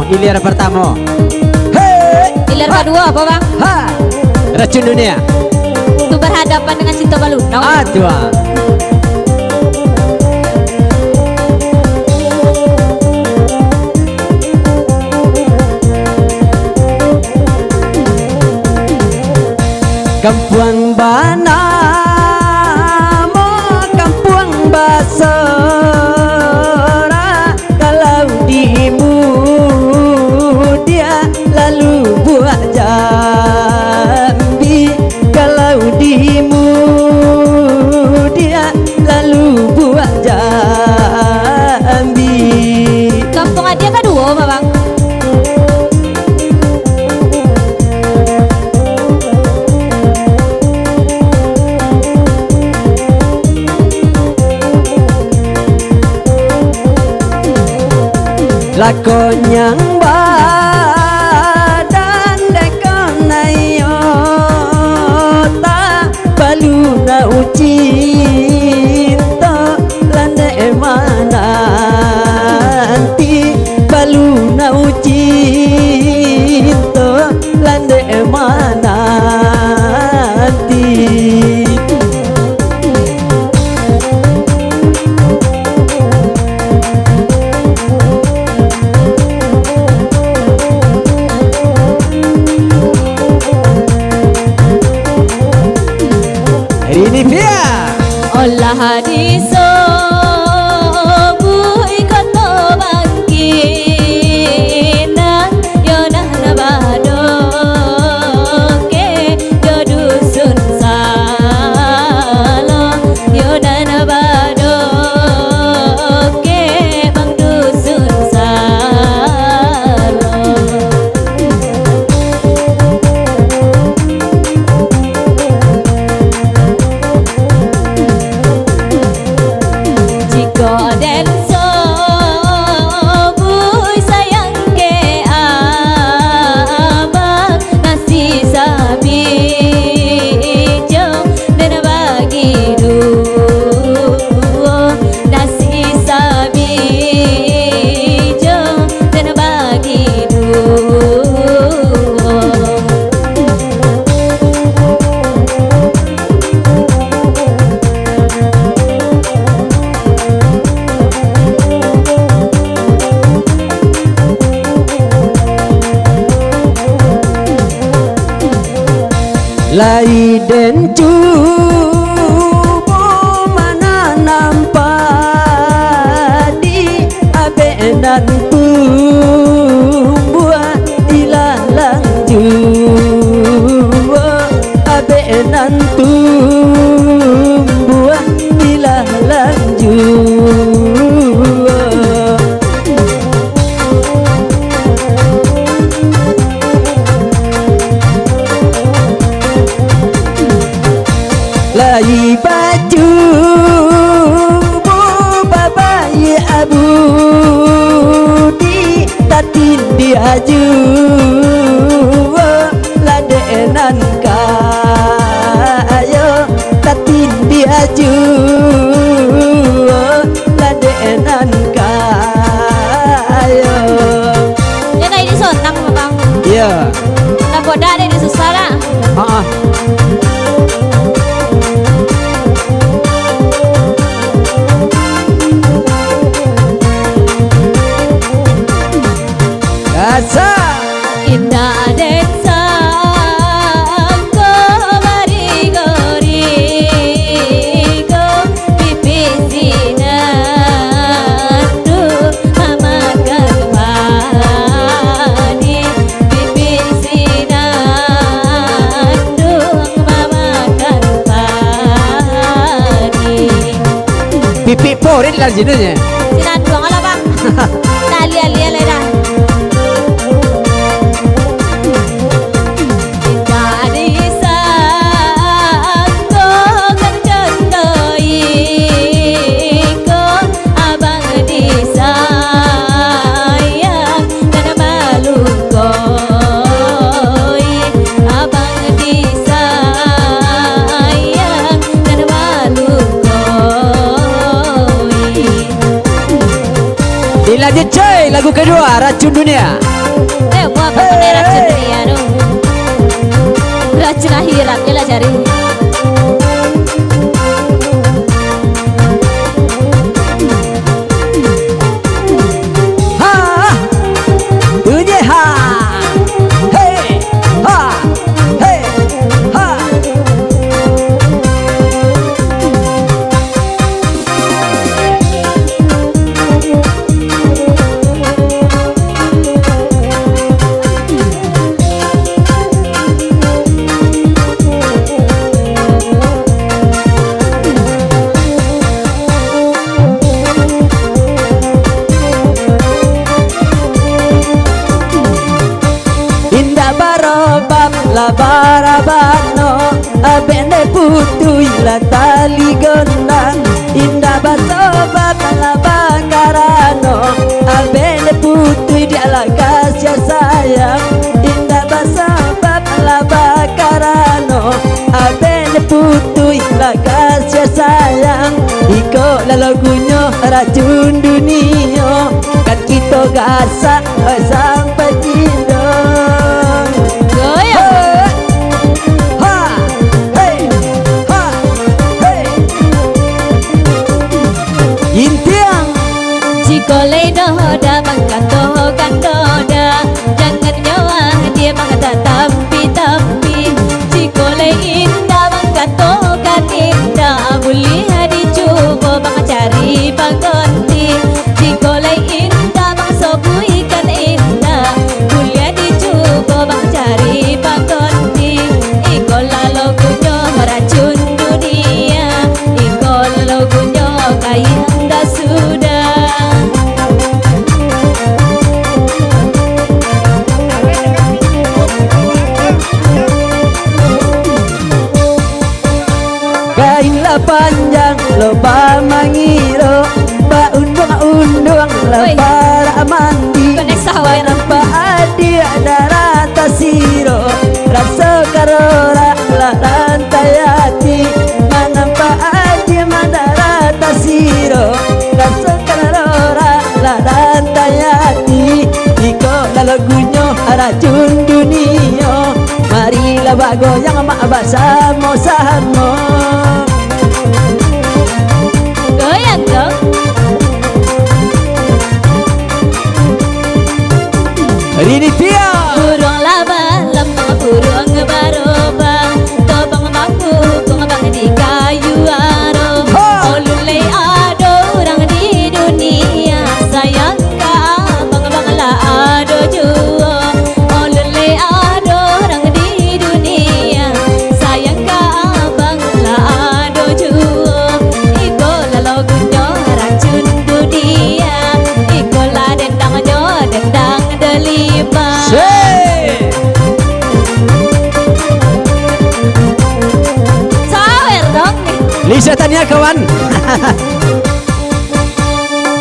Ilir pertama. Hei. Ilir kedua apa bang? Ha. Racun dunia. Itu berhadapan dengan Cinta Baluna. Aduh. Kampuang Bana mo kampuang Basora, kalau dimu dia lalu buat Jambi, kalau dimu dia lalu buat Jambi. Kampung Adia kedua apa bang? Lakon yang badan dekon nayota baluna ucinta lande mananti, baluna ucinta lande mananti. Ini dia Olah hadiso bui koto bangkina yonah nabado ke yodusun salo yonah nabado ke bang dusun salo. lai den cubo mana nampak di abenan tumbuh ilalang jubo abenan tumbuh ilalang jubo. Lai baju bu babai abu di tatin diaju ladenan kayo tatin diaju ladenan kayo. Ya kayak di sonang bang. Iya. Nah boda ada di susara. Indah desa ko marigo-rigo pipisinadu mamakan pani pipisinadu mamakan pani pipi porin lah jenisnya sinadu ala bang tali-alia lerah. Dilanjut coy, lagu kedua Racun Dunia. semua mengenai racun dunia no. Racun akhiratnya lah cari. La barabano abene putui la tali gondang indah basobat la bangkarano abene putui dia la kasih sayang indah basobat la bangkarano abene putui la kasih sayang iko lagunya racun dunia kan kita gasak sampai tindong Kolei doda mengkanto kandoda jangan nyawa dia mengata tapi Cikolei indah mengkanto kan indah boleh dicoba cari panggonti Cikolei indah mengsobu ikan indah boleh dicoba cari panggonti ikola logonya racun dunia ikola logonya kayanda sudah. Panjang loba mangiro baundung para mandi nampa adi darata siro rasa karora la rantayati manampa adi madarata siro rasa karora la rantayati iko lagunya racun dunia marilah bagoyang mak bersama-sama. Rini Tia burung laba lemah burung baroba tobang mampu bang di kayu aro olulei ado orang di dunia sayang ka bang la ado juo olulei ado orang di dunia sayang ka bang la ado juo iko lagunya racun dunia iko la dendangnya dendang delima sawer dong Lisa tanya kawan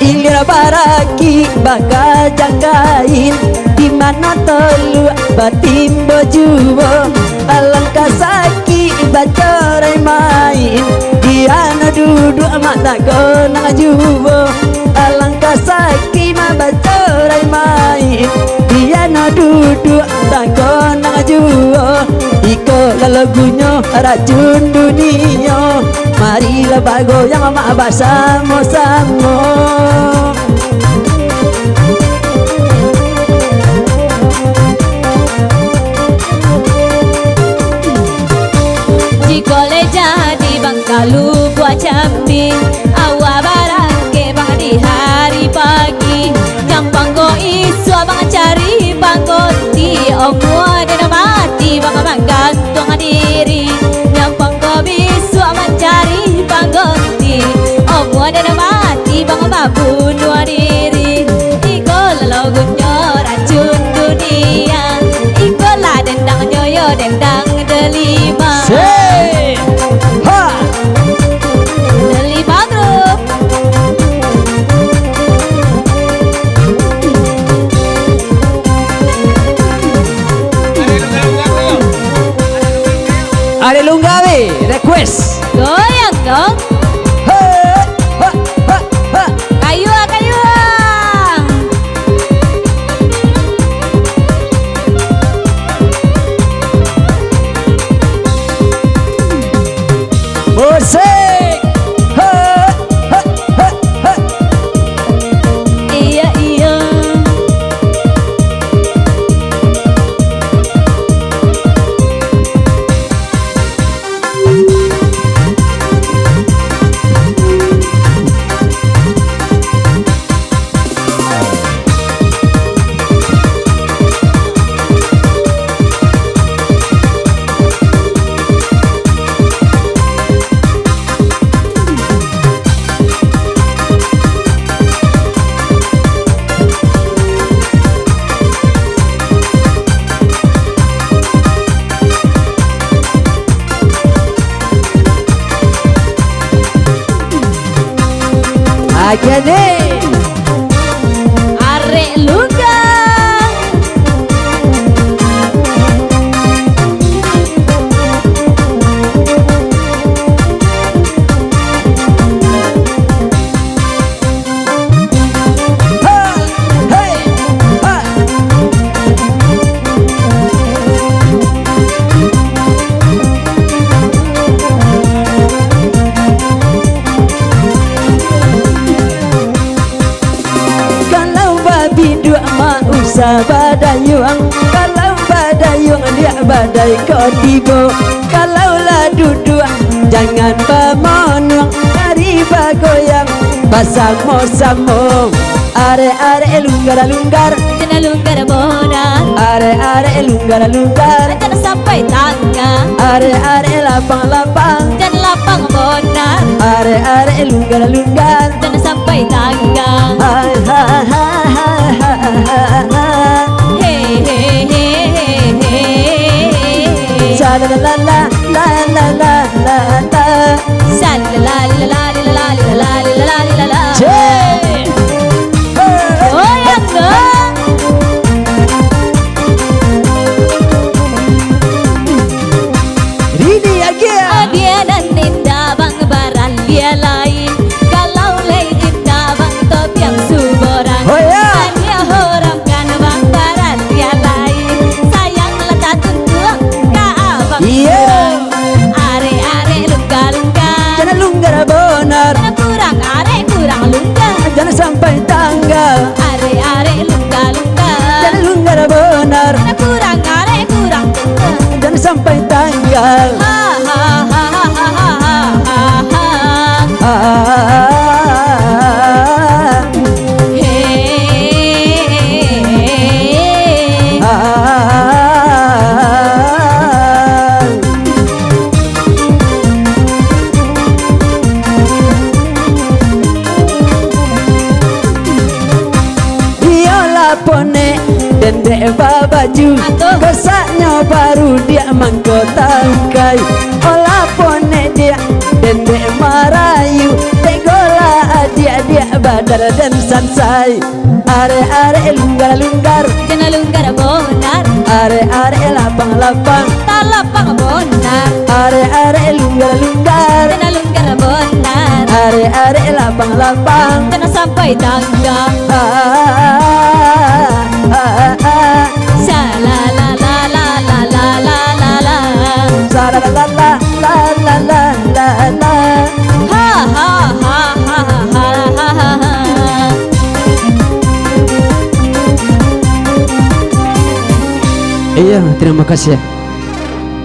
ilir baraki baka jangkain di mana telu batim bojuwo alangkah saki bacorai main diana duduk mata konang juwo alangkah saki ma bacorai main diana duduk tak konang juwo iko lagunya racun dunia marilah bagoyang mak bersama-sama. Cikole jadi Bangkalu buat Jambi awa barangke bang di hari pagi nyampang go isu bang cari bangkoti omua dan mati bang gantung diri nyampang go bisu bang cari bangkoti omua dan mati bang bunuh diri ikola lagunya racun dunia ikola dendang nyoyo dendang delima delima grup Ada lunggawe request goyang dong kayu Agane Arek lunggang Hey ha. Kalau babi dua mak usah badayung, kalau badayung dia badai kau tiba. Kalau lah duduk jangan pemonong, dari bagoyang basamo-samo. Are lunggar-lunggar, Jana lunggar bonar are lunggar-lunggar, Jana sampai tangga are lapang-lapang, Jana lapang bonar are lunggar-lunggar. Jana sampai tangga Hai hai hai hai hai hai. Hei hei hei hei hei Sa la la la la la la la la. San la la la la la la la la la la. Cek. Goyang dong. Ridi agia. Dia dan Dinda bang baran dia lain. Kalau lain Dinda bang top yang suboran. Oh ya. Dia horam kan bang baran dia lain. Sayang letak tuntuk ka abang. Iya. Are lungga-lungga. Jangan lunggar bonar, Kurang lungga. jangan sampai tanggal. Are lungga-lungga. Jangan lunggar bonar, Kurang lungga. jangan sampai tanggal. Ha ha ha ha ha ha ha ha. Ah. Hey. Ah. Iyalah pone dendek baju, Atuh. kesaknya baru dia mangkotakai. Olah pone dia dendek marayu, tegola dia badar dan sansai. Are lunggar-lunggar, Jana lunggar bonar, are lapang-lapang, talapang bonar. are lunggar-lunggar, Jana lunggar bonar, are lapang-lapang. jana sampai tangga. Sa la la la la la la la la la. Sa la la la la la la la la. Ha ha ha ha ha ha ha ha. Iya, terima kasih.